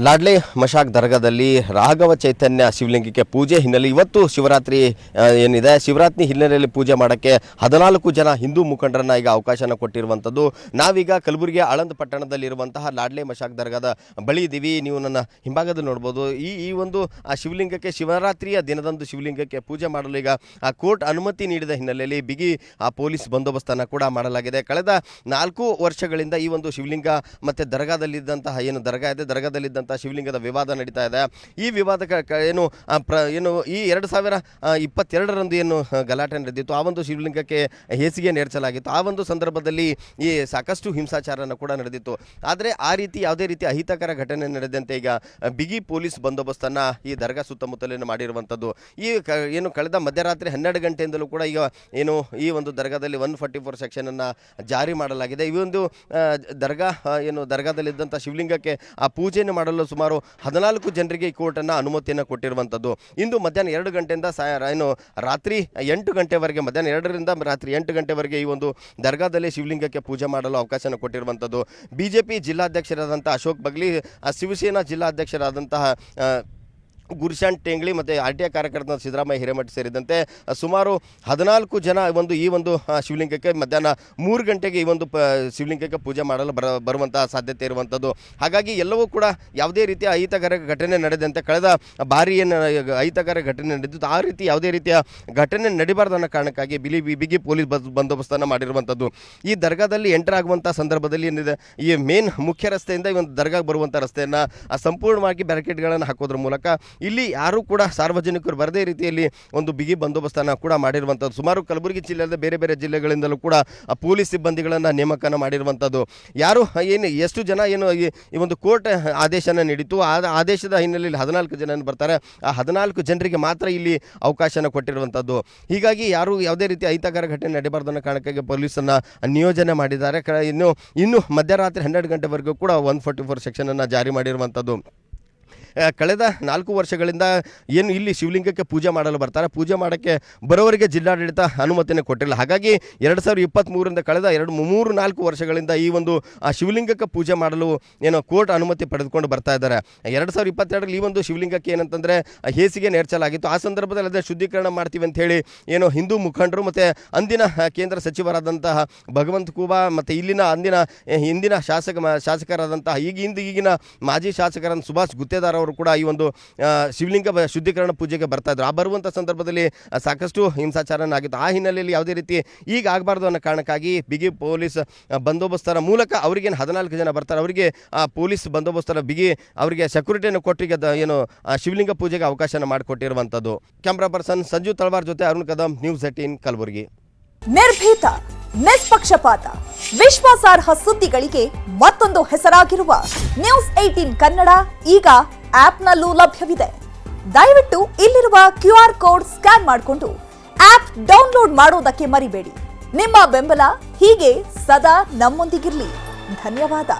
ಲಾಡ್ಲೆ ಮಶಾಕ್ ದರ್ಗಾದಲ್ಲಿ ರಾಘವ ಚೈತನ್ಯ ಶಿವಲಿಂಗಕ್ಕೆ ಪೂಜೆ ಹಿನ್ನೆಲೆ ಇವತ್ತು ಶಿವರಾತ್ರಿ ಏನಿದೆ, ಶಿವರಾತ್ರಿ ಹಿನ್ನೆಲೆಯಲ್ಲಿ ಪೂಜೆ ಮಾಡೋಕ್ಕೆ 14 ಜನ ಹಿಂದೂ ಮುಖಂಡರನ್ನ ಈಗ ಅವಕಾಶನ ಕೊಟ್ಟಿರುವಂಥದ್ದು. ನಾವೀಗ ಕಲಬುರಗಿಯ ಆಳಂದ ಪಟ್ಟಣದಲ್ಲಿರುವಂತಹ ಲಾಡ್ಲೆ ಮಶಾಕ್ ದರ್ಗಾದ ಬಳಿ ಇದ್ದೀವಿ. ನೀವು ನನ್ನ ಹಿಂಭಾಗದಲ್ಲಿ ನೋಡ್ಬೋದು. ಈ ಒಂದು ಆ ಶಿವಲಿಂಗಕ್ಕೆ ಶಿವರಾತ್ರಿಯ ದಿನದಂದು ಶಿವಲಿಂಗಕ್ಕೆ ಪೂಜೆ ಮಾಡಲು ಈಗ ಆ ಕೋರ್ಟ್ ಅನುಮತಿ ನೀಡಿದ ಹಿನ್ನೆಲೆಯಲ್ಲಿ ಬಿಗಿ ಪೊಲೀಸ್ ಬಂದೋಬಸ್ತನ್ನು ಕೂಡ ಮಾಡಲಾಗಿದೆ. ಕಳೆದ 4 ವರ್ಷಗಳಿಂದ ಈ ಒಂದು ಶಿವಲಿಂಗ ಮತ್ತು ದರ್ಗಾದಲ್ಲಿದ್ದಂತಹ ಏನು ದರ್ಗಾ ಇದೆ, ದರ್ಗಾದಲ್ಲಿದ್ದಂಥ ಶಿವಲಿಂಗದ ವಿವಾದ ನಡೀತಾ ಇದೆ. ಈ ವಿವಾದ ಏನು ಈ 2022ರಂದು ಏನು ಗಲಾಟೆ ನಡೆದಿತ್ತು, ಆ ಒಂದು ಶಿವಲಿಂಗಕ್ಕೆ ಹೇಸಿಗೆ ನೇರ್ಚಲಾಗಿತ್ತು. ಆ ಒಂದು ಸಂದರ್ಭದಲ್ಲಿ ಈ ಸಾಕಷ್ಟು ಹಿಂಸಾಚಾರನ ಕೂಡ ನಡೆದಿತ್ತು. ಆದರೆ ಆ ರೀತಿ ಯಾವುದೇ ರೀತಿ ಅಹಿತಕರ ಘಟನೆ ನಡೆದಂತೆ ಈಗ ಬಿಗಿ ಪೊಲೀಸ್ ಬಂದೋಬಸ್ತನ್ನು ಈ ದರ್ಗಾ ಸುತ್ತಮುತ್ತಲಿನ ಮಾಡಿರುವಂಥದ್ದು. ಏನು ಕಳೆದ ಮಧ್ಯರಾತ್ರಿ 12 ಗಂಟೆಯಿಂದಲೂ ಕೂಡ ಈಗ ಏನು ಈ ಒಂದು ದರ್ಗಾದಲ್ಲಿ 144 ಸೆಕ್ಷನನ್ನು ಜಾರಿ ಮಾಡಲಾಗಿದೆ. ಈ ಒಂದು ದರ್ಗಾದಲ್ಲಿದ್ದಂಥ ಶಿವಲಿಂಗಕ್ಕೆ ಆ ಪೂಜೆಯನ್ನು ಮಾಡಲು ಸುಮಾರು 14 ಜನರಿಗೆ ಈ ಕೋರ್ಟನ್ನು ಅನುಮತಿಯನ್ನು ಕೊಟ್ಟಿರುವಂಥದ್ದು. ಇಂದು ಮಧ್ಯಾಹ್ನ 2 ಗಂಟೆಯಿಂದ ರಾತ್ರಿ 8 ಗಂಟೆವರೆಗೆ, ಮಧ್ಯಾಹ್ನ 2ರಿಂದ ರಾತ್ರಿ 8 ಗಂಟೆವರೆಗೆ ಈ ಒಂದು ದರ್ಗಾದಲ್ಲಿ ಶಿವಲಿಂಗಕ್ಕೆ ಪೂಜೆ ಮಾಡಲು ಅವಕಾಶನ ಕೊಟ್ಟಿರುವಂಥದ್ದು. ಬಿಜೆಪಿ ಜಿಲ್ಲಾಧ್ಯಕ್ಷರಾದಂಥ ಅಶೋಕ್ ಬಗ್ಲಿ, ಶಿವಸೇನಾ ಜಿಲ್ಲಾಧ್ಯಕ್ಷರಾದಂತಹ ಗುರುಶಾಂತ್ ಟೇಂಗ್ಳಿ ಮತ್ತು RTI ಕಾರ್ಯಕರ್ತ ಸಿದ್ದರಾಮಯ್ಯ ಹಿರೇಮಠ ಸೇರಿದಂತೆ ಸುಮಾರು 14 ಜನ ಈ ಒಂದು ಶಿವಲಿಂಗಕ್ಕೆ ಮಧ್ಯಾಹ್ನ 3 ಗಂಟೆಗೆ ಈ ಒಂದು ಶಿವಲಿಂಗಕ್ಕೆ ಪೂಜೆ ಮಾಡಲು ಬರುವಂತಹ ಸಾಧ್ಯತೆ ಇರುವಂಥದ್ದು. ಹಾಗಾಗಿ ಎಲ್ಲವೂ ಕೂಡ ಯಾವುದೇ ರೀತಿಯ ಅಹಿತಕರ ಘಟನೆ ನಡೆದಂತೆ, ಕಳೆದ ಬಾರಿ ಏನು ಅಹಿತಕರ ಘಟನೆ ನಡೆದಿತ್ತು ಆ ರೀತಿ ಯಾವುದೇ ರೀತಿಯ ಘಟನೆ ನಡಿಬಾರ್ದು ಅನ್ನೋ ಕಾರಣಕ್ಕಾಗಿ ಬಿಗಿ ಪೊಲೀಸ್ ಬಂದೋಬಸ್ತನ್ನು ಮಾಡಿರುವಂಥದ್ದು. ಈ ದರ್ಗಾದಲ್ಲಿ ಎಂಟರ್ ಆಗುವಂಥ ಸಂದರ್ಭದಲ್ಲಿ ಏನಿದೆ, ಈ ಮೇನ್ ಮುಖ್ಯ ರಸ್ತೆಯಿಂದ ಈ ಒಂದು ದರ್ಗಾಗೆ ಬರುವಂಥ ರಸ್ತೆಯನ್ನು ಸಂಪೂರ್ಣವಾಗಿ ಬ್ಯಾರಿಕೇಡ್ಗಳನ್ನು ಹಾಕೋದ್ರ ಮೂಲಕ ಇಲ್ಲಿ ಯಾರೂ ಕೂಡ ಸಾರ್ವಜನಿಕರು ಬರದೇ ರೀತಿಯಲ್ಲಿ ಒಂದು ಬಿಗಿ ಬಂದೋಬಸ್ತನ್ನು ಕೂಡ ಮಾಡಿರುವಂಥದ್ದು. ಸುಮಾರು ಕಲಬುರಗಿ ಜಿಲ್ಲೆಯ ಬೇರೆ ಬೇರೆ ಜಿಲ್ಲೆಗಳಿಂದಲೂ ಕೂಡ ಪೊಲೀಸ್ ಸಿಬ್ಬಂದಿಗಳನ್ನು ನೇಮಕನ ಮಾಡಿರುವಂಥದ್ದು. ಎಷ್ಟು ಜನ ಈ ಒಂದು ಕೋರ್ಟ್ ಆದೇಶನ ನೀಡಿತು, ಆ ಆದೇಶದ ಹಿನ್ನೆಲೆಯಲ್ಲಿ 14 ಜನ ಬರ್ತಾರೆ. ಆ 14 ಜನರಿಗೆ ಮಾತ್ರ ಇಲ್ಲಿ ಅವಕಾಶನ ಕೊಟ್ಟಿರುವಂಥದ್ದು. ಹೀಗಾಗಿ ಯಾವುದೇ ರೀತಿ ಅಹಿತಕರ ಘಟನೆ ನಡೀಬಾರ್ದು ಅನ್ನೋ ಕಾರಣಕ್ಕಾಗಿ ಪೊಲೀಸನ್ನು ನಿಯೋಜನೆ ಮಾಡಿದ್ದಾರೆ. ಇನ್ನು ಮಧ್ಯರಾತ್ರಿ 12 ಗಂಟೆವರೆಗೂ ಕೂಡ 144 ಸೆಕ್ಷನನ್ನು ಜಾರಿ ಮಾಡಿರುವಂಥದ್ದು. ಕಳೆದ 4 ವರ್ಷಗಳಿಂದ ಏನು ಇಲ್ಲಿ ಶಿವಲಿಂಗಕ್ಕೆ ಪೂಜೆ ಮಾಡಲು ಬರ್ತಾರೆ, ಪೂಜೆ ಮಾಡೋಕ್ಕೆ ಬರೋವರಿಗೆ ಜಿಲ್ಲಾಡಳಿತ ಅನುಮತಿಯನ್ನು ಕೊಟ್ಟಿಲ್ಲ. ಹಾಗಾಗಿ 2023ರಿಂದ ಕಳೆದ 3-4 ವರ್ಷಗಳಿಂದ ಈ ಒಂದು ಶಿವಲಿಂಗಕ್ಕೆ ಪೂಜೆ ಮಾಡಲು ಕೋರ್ಟ್ ಅನುಮತಿ ಪಡೆದುಕೊಂಡು ಬರ್ತಾ ಇದ್ದಾರೆ. 2022ರಲ್ಲಿ ಈ ಒಂದು ಶಿವಲಿಂಗಕ್ಕೆ ಏನಂತಂದರೆ ಹೇಸಿಗೆ ನೇರ್ಚಲಾಗಿತ್ತು. ಆ ಸಂದರ್ಭದಲ್ಲಿ ಅದನ್ನು ಶುದ್ಧೀಕರಣ ಮಾಡ್ತೀವಿ ಅಂತ ಹೇಳಿ ಹಿಂದೂ ಮುಖಂಡರು ಮತ್ತು ಅಂದಿನ ಕೇಂದ್ರ ಸಚಿವರಾದಂತಹ ಭಗವಂತ ಖೂಬಾ ಮತ್ತು ಹಿಂದಿನ ಶಾಸಕರಾದಂತಹ ಈಗಿನ ಮಾಜಿ ಶಾಸಕರಾದ ಸುಭಾಷ್ ಗುತ್ತೇದಾರ್ ಅವರು ಕೂಡ ಈ ಒಂದು ಶಿವಲಿಂಗ ಶುದ್ಧೀಕರಣ ಪೂಜೆಗೆ ಬರ್ತಾ ಇದ್ರು. ಆ ಬರುವಂಥ ಸಂದರ್ಭದಲ್ಲಿ ಸಾಕಷ್ಟು ಹಿಂಸಾಚಾರನ ಆಗಿತ್ತು. ಆ ಹಿನ್ನೆಲೆಯಲ್ಲಿ ಯಾವುದೇ ರೀತಿ ಈಗ ಆಗಬಾರ್ದು ಅನ್ನೋ ಕಾರಣಕ್ಕಾಗಿ ಬಿಗಿ ಪೊಲೀಸ್ ಬಂದೋಬಸ್ತರ ಮೂಲಕ ಅವರಿಗೆ 14 ಜನ ಬರ್ತಾರೆ, ಅವರಿಗೆ ಪೊಲೀಸ್ ಬಂದೋಬಸ್ತರ ಬಿಗಿ ಅವರಿಗೆ ಸೆಕ್ಯೂರಿಟಿಯನ್ನು ಕೊಟ್ಟಿಗೆ ಶಿವಲಿಂಗ ಪೂಜೆಗೆ ಅವಕಾಶನ ಮಾಡಿಕೊಟ್ಟಿರುವಂಥದ್ದು. ಕ್ಯಾಮ್ರಾ ಪರ್ಸನ್ ಸಂಜು ತಳವಾರ್ ಜೊತೆ ಅರುಣ್ ಕದಂ, ನ್ಯೂಸ್ 18 ಕಲಬುರಗಿ. ನಿರ್ಭೀತ, ನಿಷ್ಪಕ್ಷಪಾತ, ವಿಶ್ವಾಸಾರ್ಹ ಸುದ್ದಿಗಳಿಗೆ ಮತ್ತೊಂದು ಹೆಸರಾಗಿರುವ ನ್ಯೂಸ್ 18 ಕನ್ನಡ ಈಗ ಆಪ್ನಲ್ಲೂ ಲಭ್ಯವಿದೆ. ದಯವಿಟ್ಟು ಇಲ್ಲಿರುವ QR ಕೋಡ್ ಸ್ಕ್ಯಾನ್ ಮಾಡಿಕೊಂಡು ಆಪ್ ಡೌನ್ಲೋಡ್ ಮಾಡೋದಕ್ಕೆ ಮರಿಬೇಡಿ. ನಿಮ್ಮ ಬೆಂಬಲ ಹೀಗೆ ಸದಾ ನಮ್ಮೊಂದಿಗಿರಲಿ. ಧನ್ಯವಾದ.